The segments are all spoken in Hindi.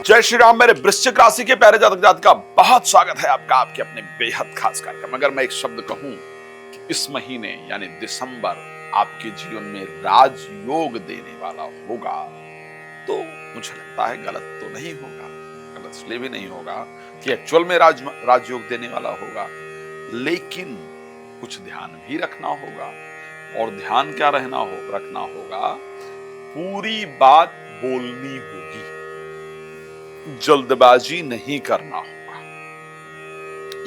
जय श्री राम। मेरे वृश्चिक राशि के प्यारे जातक जातिका, बहुत स्वागत है आपका आपके अपने बेहद खास कार्यक्रम। अगर मैं एक शब्द कहूं कि इस महीने यानी दिसंबर आपके जीवन में राजयोग देने वाला होगा, तो मुझे लगता है गलत तो नहीं होगा। गलत इसलिए भी नहीं होगा कि एक्चुअल में राजयोग देने वाला होगा, लेकिन कुछ ध्यान भी रखना होगा। और ध्यान क्या रखना होगा, पूरी बात बोलनी होगी, जल्दबाजी नहीं करना होगा,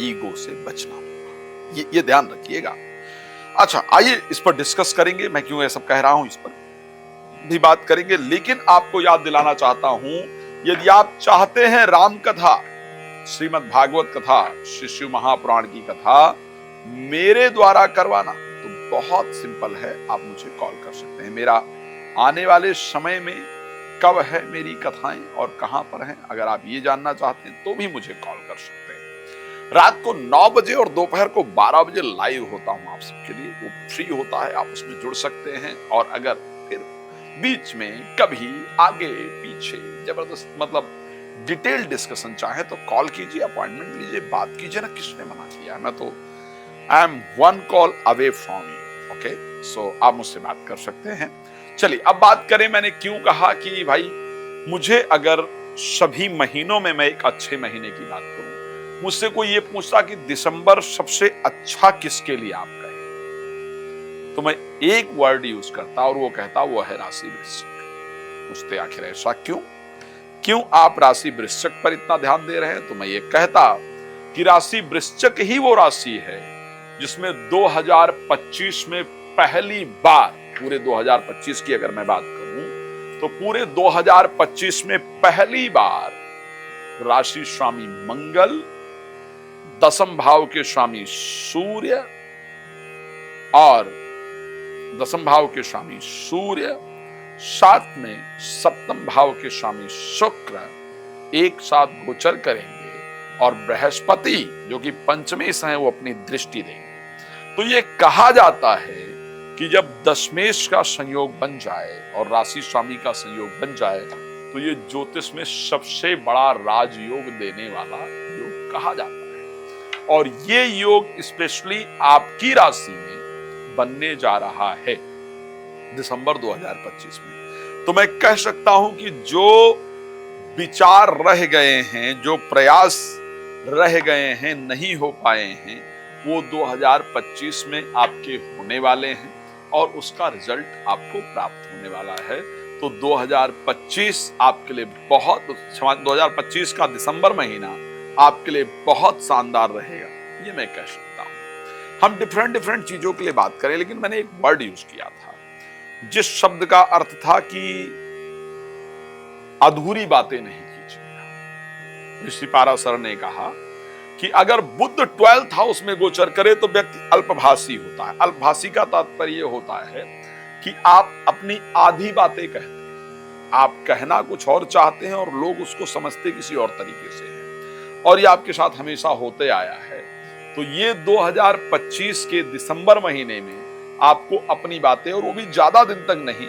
ईगो से बचना होगा। ये ध्यान रखिएगा। अच्छा, आइए इस पर डिस्कस करेंगे। मैं क्यों ये सब कह रहा हूं, इस पर भी बात करेंगे। लेकिन आपको याद दिलाना चाहता हूं, यदि आप चाहते हैं राम कथा, श्रीमद् भागवत कथा, श्री शिव महापुराण की कथा मेरे द्वारा करवाना, तो बहुत सिंपल है। आप मुझे कॉल कर सकते हैं। मेरा आने वाले समय में कब है मेरी कथाएं और कहां पर हैं, अगर आप ये जानना चाहते हैं तो भी मुझे कॉल कर सकते हैं। रात को 9 बजे और दोपहर को 12 बजे लाइव होता हूं आप सबके लिए। वो फ्री होता है, आप उसमें जुड़ सकते हैं। और अगर फिर बीच में कभी आगे पीछे जबरदस्त मतलब डिटेल डिस्कशन चाहे तो कॉल कीजिए, अपॉइंटमेंट लीजिए, बात कीजिए ना। किसने मना किया? मैं तो I am 1 call away from you. Okay, so आप मुझसे बात कर सकते हैं। चलिए अब बात करें, मैंने क्यों कहा कि भाई मुझे अगर सभी महीनों में मैं एक अच्छे महीने की बात करूं, मुझसे कोई ये पूछता कि दिसंबर सबसे अच्छा किसके लिए आप कहें, तो मैं एक वर्ड यूज करता और वो कहता वो है राशि वृश्चिक। पूछते आखिर ऐसा क्यों आप राशि वृश्चिक पर इतना ध्यान दे रहे हैं, तो मैं ये कहता कि राशि वृश्चिक ही वो राशि है जिसमें 2025 में पहली बार, पूरे 2025 की अगर मैं बात करूं तो पूरे 2025 में पहली बार राशि स्वामी मंगल, दसम भाव के स्वामी सूर्य और दसम भाव के स्वामी सूर्य, साथ में सप्तम भाव के स्वामी शुक्र एक साथ गोचर करेंगे और बृहस्पति जो कि पंचमेश है वो अपनी दृष्टि देंगे। तो ये कहा जाता है कि जब दशमेश का संयोग बन जाए और राशि स्वामी का संयोग बन जाए तो ये ज्योतिष में सबसे बड़ा राजयोग देने वाला योग कहा जाता है। और ये योग स्पेशली आपकी राशि में बनने जा रहा है दिसंबर 2025 में। तो मैं कह सकता हूं कि जो विचार रह गए हैं, जो प्रयास रह गए हैं, नहीं हो पाए हैं, वो 2025 में आपके होने वाले हैं और उसका रिजल्ट आपको प्राप्त होने वाला है। तो 2025 आपके लिए 2025 का दिसंबर महीना आपके लिए बहुत शानदार रहेगा, ये मैं कह सकता हूं। हम डिफरेंट चीजों के लिए बात करें, लेकिन मैंने एक वर्ड यूज किया था जिस शब्द का अर्थ था कि अधूरी बातें नहीं कीजिएगा। ऋषि पाराशर ने कहा कि अगर बुध 12th हाउस में गोचर करे तो व्यक्ति अल्पभाषी होता है। अल्पभाषी का तात्पर्य होता है कि आप अपनी आधी बातें कहते हैं, आप कहना कुछ और चाहते हैं और लोग उसको समझते किसी और तरीके से हैं, और ये आपके साथ हमेशा होते आया है। तो ये 2025 के दिसंबर महीने में आपको अपनी बातें, और वो भी ज्यादा दिन तक नहीं,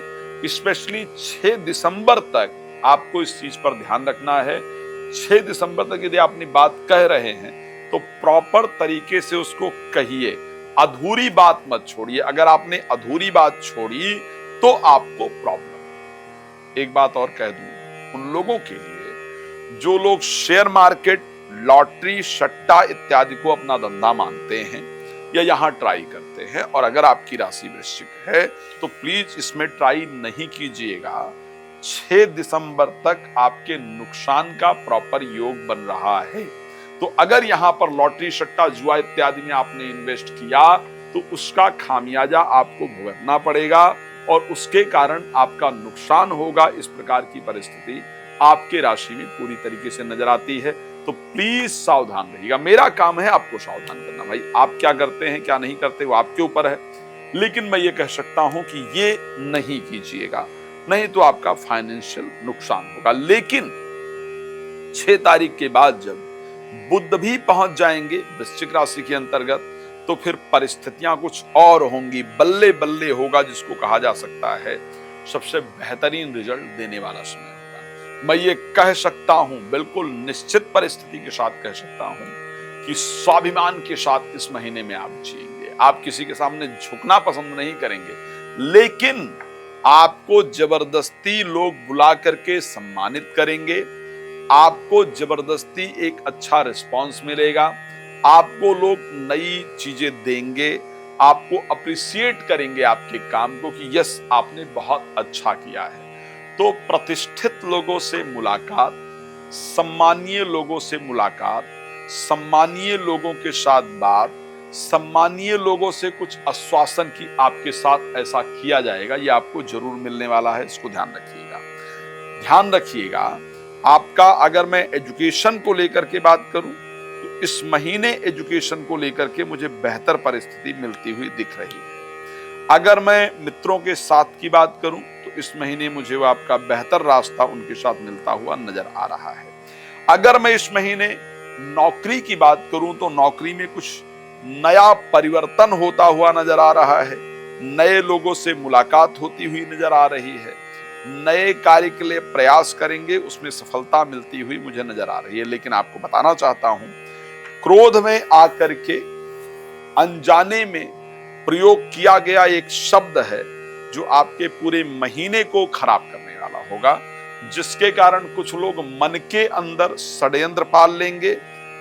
स्पेशली 6 दिसंबर तक आपको इस चीज पर ध्यान रखना है। 6 दिसंबर तक यदि आप अपनी बात कह रहे हैं तो प्रॉपर तरीके से उसको कहिए, अधूरी बात मत छोड़िए। अगर आपने अधूरी बात छोड़ी तो आपको प्रॉब्लम। एक बात और कह दूं उन लोगों के लिए जो लोग शेयर मार्केट, लॉटरी, सट्टा इत्यादि को अपना धंधा मानते हैं या यहां ट्राई करते हैं, और अगर आपकी राशि वृश्चिक है तो प्लीज इसमें ट्राई नहीं कीजिएगा। 6 दिसंबर तक आपके नुकसान का प्रॉपर योग बन रहा है। तो अगर यहां पर लॉटरी, सट्टा, जुआ इत्यादि में आपने इन्वेस्ट किया तो उसका खामियाजा आपको भुगतना पड़ेगा और उसके कारण आपका नुकसान होगा। इस प्रकार की परिस्थिति आपके राशि में पूरी तरीके से नजर आती है। तो प्लीज सावधान रहिएगा। मेरा काम है आपको सावधान करना। भाई आप क्या करते हैं क्या नहीं करते वो आपके ऊपर है, लेकिन मैं ये कह सकता हूं कि ये नहीं कीजिएगा, नहीं तो आपका फाइनेंशियल नुकसान होगा। लेकिन 6 तारीख के बाद जब बुध भी पहुंच जाएंगे वृश्चिक राशि के अंतर्गत, तो फिर परिस्थितियां कुछ और होंगी, बल्ले बल्ले होगा, जिसको कहा जा सकता है सबसे बेहतरीन रिजल्ट देने वाला समय होगा। मैं ये कह सकता हूं, बिल्कुल निश्चित परिस्थिति के साथ कह सकता हूं कि स्वाभिमान के साथ इस महीने में आप जिएंगे। आप किसी के सामने झुकना पसंद नहीं करेंगे, लेकिन आपको जबरदस्ती लोग बुला करके सम्मानित करेंगे, आपको जबरदस्ती एक अच्छा रिस्पांस मिलेगा, आपको लोग नई चीजें देंगे, आपको अप्रिशिएट करेंगे आपके काम को कि यस आपने बहुत अच्छा किया है। तो प्रतिष्ठित लोगों से मुलाकात, सम्मानीय लोगों से मुलाकात, सम्मानीय लोगों के साथ बात, सम्मानीय लोगों से कुछ आश्वासन की आपके साथ ऐसा किया जाएगा, ये आपको जरूर मिलने वाला है, इसको ध्यान रखिएगा। ध्यान रखिएगा, आपका अगर मैं एजुकेशन को लेकर के बात करूं तो इस महीने एजुकेशन को लेकर के मुझे बेहतर परिस्थिति मिलती हुई दिख रही है। अगर मैं मित्रों के साथ की बात करूं तो इस महीने मुझे वो आपका बेहतर रास्ता उनके साथ मिलता हुआ नजर आ रहा है। अगर मैं इस महीने नौकरी की बात करूं तो नौकरी में कुछ नया परिवर्तन होता हुआ नजर आ रहा है, नए लोगों से मुलाकात होती हुई नजर आ रही है, नए कार्य के लिए प्रयास करेंगे, उसमें सफलता मिलती हुई मुझे नजर आ रही है। लेकिन आपको बताना चाहता हूं, क्रोध में आकर के अनजाने में प्रयोग किया गया एक शब्द है जो आपके पूरे महीने को खराब करने वाला होगा, जिसके कारण कुछ लोग मन के अंदर षड्यंत्र पाल लेंगे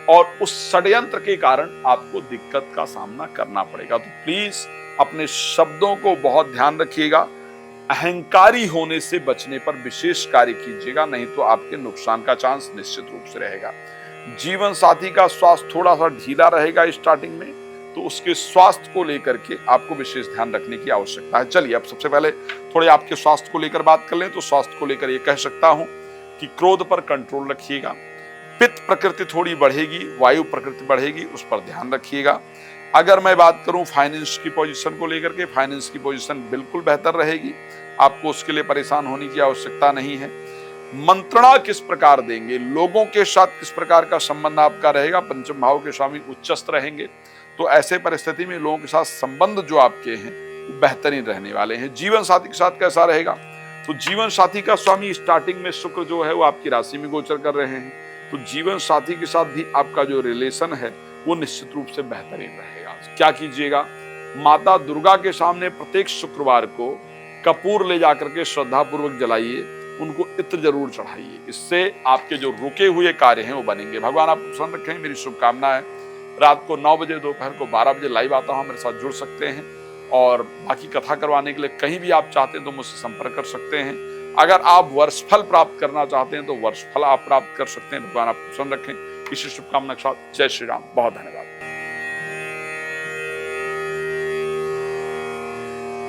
और उस षड्यंत्र के कारण आपको दिक्कत का सामना करना पड़ेगा। तो प्लीज अपने शब्दों को बहुत ध्यान रखिएगा, अहंकारी होने से बचने पर विशेष कार्य कीजिएगा, नहीं तो आपके नुकसान का चांस निश्चित रूप से रहेगा। जीवन साथी का स्वास्थ्य थोड़ा सा ढीला रहेगा स्टार्टिंग में, तो उसके स्वास्थ्य को लेकर के आपको विशेष ध्यान रखने की आवश्यकता है। चलिए अब सबसे पहले थोड़े आपके स्वास्थ्य को लेकर बात कर लें। तो स्वास्थ्य को लेकर ये कह सकता हूं कि क्रोध पर कंट्रोल रखिएगा, पित्त प्रकृति थोड़ी बढ़ेगी, वायु प्रकृति बढ़ेगी, उस पर ध्यान रखिएगा। अगर मैं बात करूं फाइनेंस की पोजीशन को लेकर के, फाइनेंस की पोजीशन बिल्कुल बेहतर रहेगी, आपको उसके लिए परेशान होने की आवश्यकता नहीं है। मंत्रणा किस प्रकार देंगे, लोगों के साथ किस प्रकार का संबंध आपका रहेगा, पंचम भाव के स्वामी उच्चस्थ रहेंगे, तो ऐसे परिस्थिति में लोगों के साथ संबंध जो आपके हैं वो बेहतरीन रहने वाले हैं। जीवन साथी के साथ कैसा रहेगा, तो जीवन साथी का स्वामी स्टार्टिंग में शुक्र जो है वो आपकी राशि में गोचर कर रहे हैं, तो जीवन साथी के साथ भी आपका जो रिलेशन है वो निश्चित रूप से बेहतरीन रहेगा। क्या कीजिएगा, माता दुर्गा के सामने प्रत्येक शुक्रवार को कपूर ले जाकर के श्रद्धा पूर्वक जलाइए, उनको इत्र जरूर चढ़ाइए, इससे आपके जो रुके हुए कार्य हैं वो बनेंगे। भगवान आपको प्रसन्न रखें, मेरी शुभकामना है। रात को 9 बजे, दोपहर को 12 बजे लाइव आता हूं, मेरे साथ जुड़ सकते हैं और बाकी कथा करवाने के लिए कहीं भी आप चाहते हैं तो मुझसे संपर्क कर सकते हैं। अगर आप वर्षफल प्राप्त करना चाहते हैं तो वर्षफल आप प्राप्त कर सकते हैं। भगवान आपको प्रसन्न रखें, इसी शुभकामना के साथ जय श्री राम। बहुत धन्यवाद।